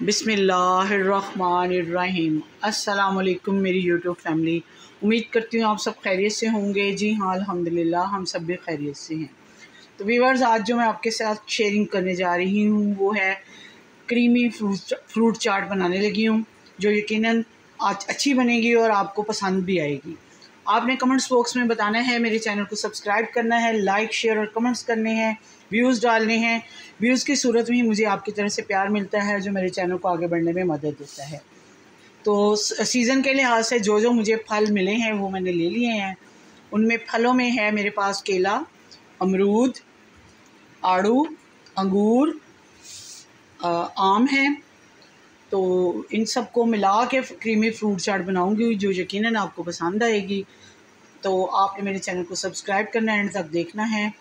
बिस्मिल्लाहिर्रहमानिर्रहीम। अस्सलाम वालेकुम मेरी यूट्यूब फैमिली। उम्मीद करती हूँ आप सब खैरियत से होंगे। जी हाँ, अल्हम्दुलिल्लाह हम सब भी खैरियत से हैं। तो व्यूअर्स, आज जो मैं आपके साथ शेयरिंग करने जा रही हूँ वो है क्रीमी फ्रूट चाट बनाने लगी हूँ, जो यकीनन आज अच्छी बनेगी और आपको पसंद भी आएगी। आपने कमेंट्स बॉक्स में बताना है, मेरे चैनल को सब्सक्राइब करना है, लाइक शेयर और कमेंट्स करने हैं, व्यूज़ डालने हैं। व्यूज़ की सूरत में ही मुझे आपकी तरफ से प्यार मिलता है, जो मेरे चैनल को आगे बढ़ने में मदद देता है। तो सीज़न के लिहाज से जो मुझे फल मिले हैं वो मैंने ले लिए हैं। उनमें फलों में है मेरे पास केला, अमरूद, आड़ू, अंगूर, आम है। तो इन सब को मिला के क्रीमी फ्रूट चाट बनाऊंगी, जो यकीनन आपको पसंद आएगी। तो आपने मेरे चैनल को सब्सक्राइब करना है, एंड तक देखना है,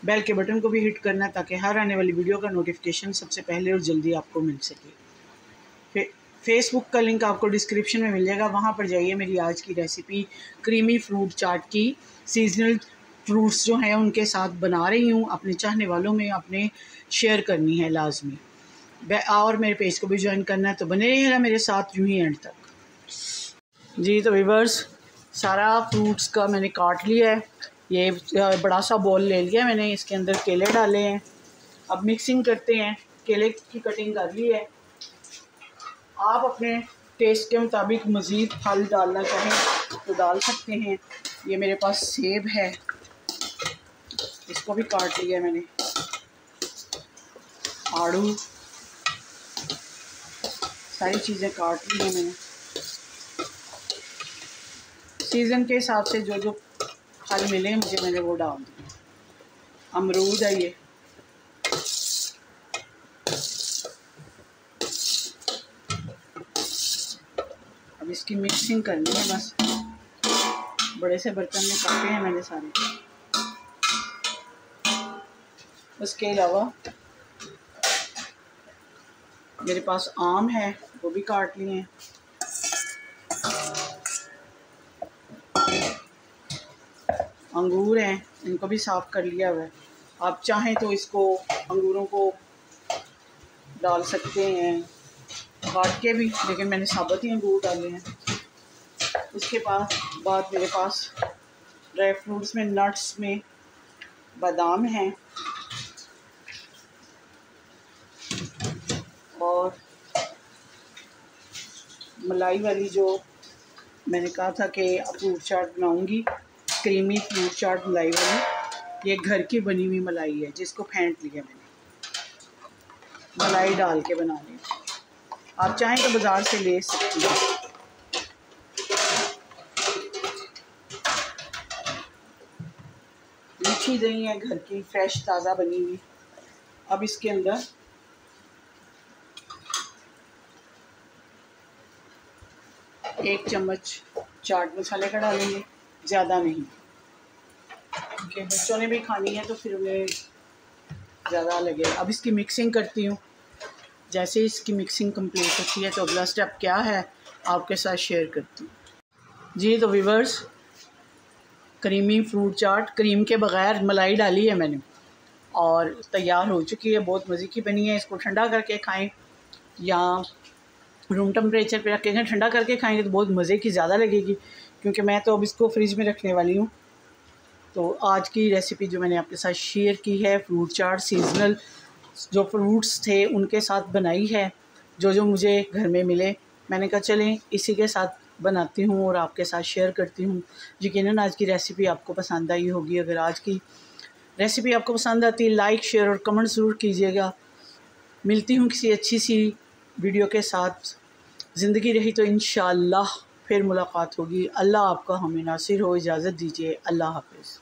बेल के बटन को भी हिट करना है ताकि हर आने वाली वीडियो का नोटिफिकेशन सबसे पहले और जल्दी आपको मिल सके। फेसबुक का लिंक आपको डिस्क्रिप्शन में मिल जाएगा, वहाँ पर जाइए। मेरी आज की रेसिपी क्रीमी फ्रूट चाट की सीजनल फ्रूट्स जो हैं उनके साथ बना रही हूँ। अपने चाहने वालों में अपने शेयर करनी है लाजमी, और मेरे पेज को भी ज्वाइन करना है। तो बने रहिएगा मेरे साथ यूं ही एंड तक। जी तो व्यूअर्स, सारा फ्रूट्स का मैंने काट लिया है। ये बड़ा सा बॉल ले लिया मैंने, इसके अंदर केले डाले हैं। अब मिक्सिंग करते हैं। केले की कटिंग कर ली है। आप अपने टेस्ट के मुताबिक मज़ीद फल डालना चाहें तो डाल सकते हैं। ये मेरे पास सेब है, इसको भी काट लिया मैंने। आड़ू, सारी चीज़ें काट ली हैं मैंने। सीज़न के हिसाब से जो फल मिले मुझे मैंने वो डाल दिए। अमरूद है ये, अब इसकी मिक्सिंग करनी है बस। बड़े से बर्तन में काटे हैं मैंने सारे। उसके अलावा मेरे पास आम है, वो भी काट लिए हैं। अंगूर हैं, इनको भी साफ़ कर लिया हुआ है। आप चाहें तो इसको अंगूरों को डाल सकते हैं काट के भी, लेकिन मैंने साबुत ही अंगूर डाले हैं। उसके बाद मेरे पास ड्राई फ्रूट्स में, नट्स में बादाम हैं, और मलाई वाली जो मैंने कहा था कि फ्रूट चाट बनाऊंगी, क्रीमी फ्रूट चाट मलाई वाली, ये घर की बनी हुई मलाई है जिसको फेंट लिया मैंने, मलाई डाल के बनानी। आप चाहें तो बाज़ार से ले सकती हैं। मीठी दही है घर की, फ्रेश ताज़ा बनी हुई। अब इसके अंदर एक चम्मच चाट मसाले का डालेंगे, ज़्यादा नहीं, क्योंकि बच्चों ने भी खानी है तो फिर उन्हें ज़्यादा लगेगा। अब इसकी मिक्सिंग करती हूँ। जैसे इसकी मिक्सिंग कंप्लीट होती है तो अगला स्टेप क्या है आपके साथ शेयर करती हूँ। जी तो व्यूअर्स, क्रीमी फ्रूट चाट क्रीम के बग़ैर मलाई डाली है मैंने और तैयार हो चुकी है। बहुत मज़े की बनी है। इसको ठंडा करके खाएं या रूम टेम्परेचर पे रखेंगे, ठंडा करके खाएंगे तो बहुत मज़े की ज़्यादा लगेगी, क्योंकि मैं तो अब इसको फ्रिज में रखने वाली हूँ। तो आज की रेसिपी जो मैंने आपके साथ शेयर की है, फ्रूट चाट सीजनल जो फ्रूट्स थे उनके साथ बनाई है, जो मुझे घर में मिले। मैंने कहा चलें इसी के साथ बनाती हूँ और आपके साथ शेयर करती हूँ। यकीनन आज की रेसिपी आपको पसंद आई होगी। अगर आज की रेसिपी आपको पसंद आती है, लाइक शेयर और कमेंट ज़रूर कीजिएगा। मिलती हूँ किसी अच्छी सी वीडियो के साथ। ज़िंदगी रही तो इंशाअल्लाह फिर मुलाकात होगी। अल्लाह आपका हमें नासिर हो। इजाज़त दीजिए। अल्लाह हाफ़िज़।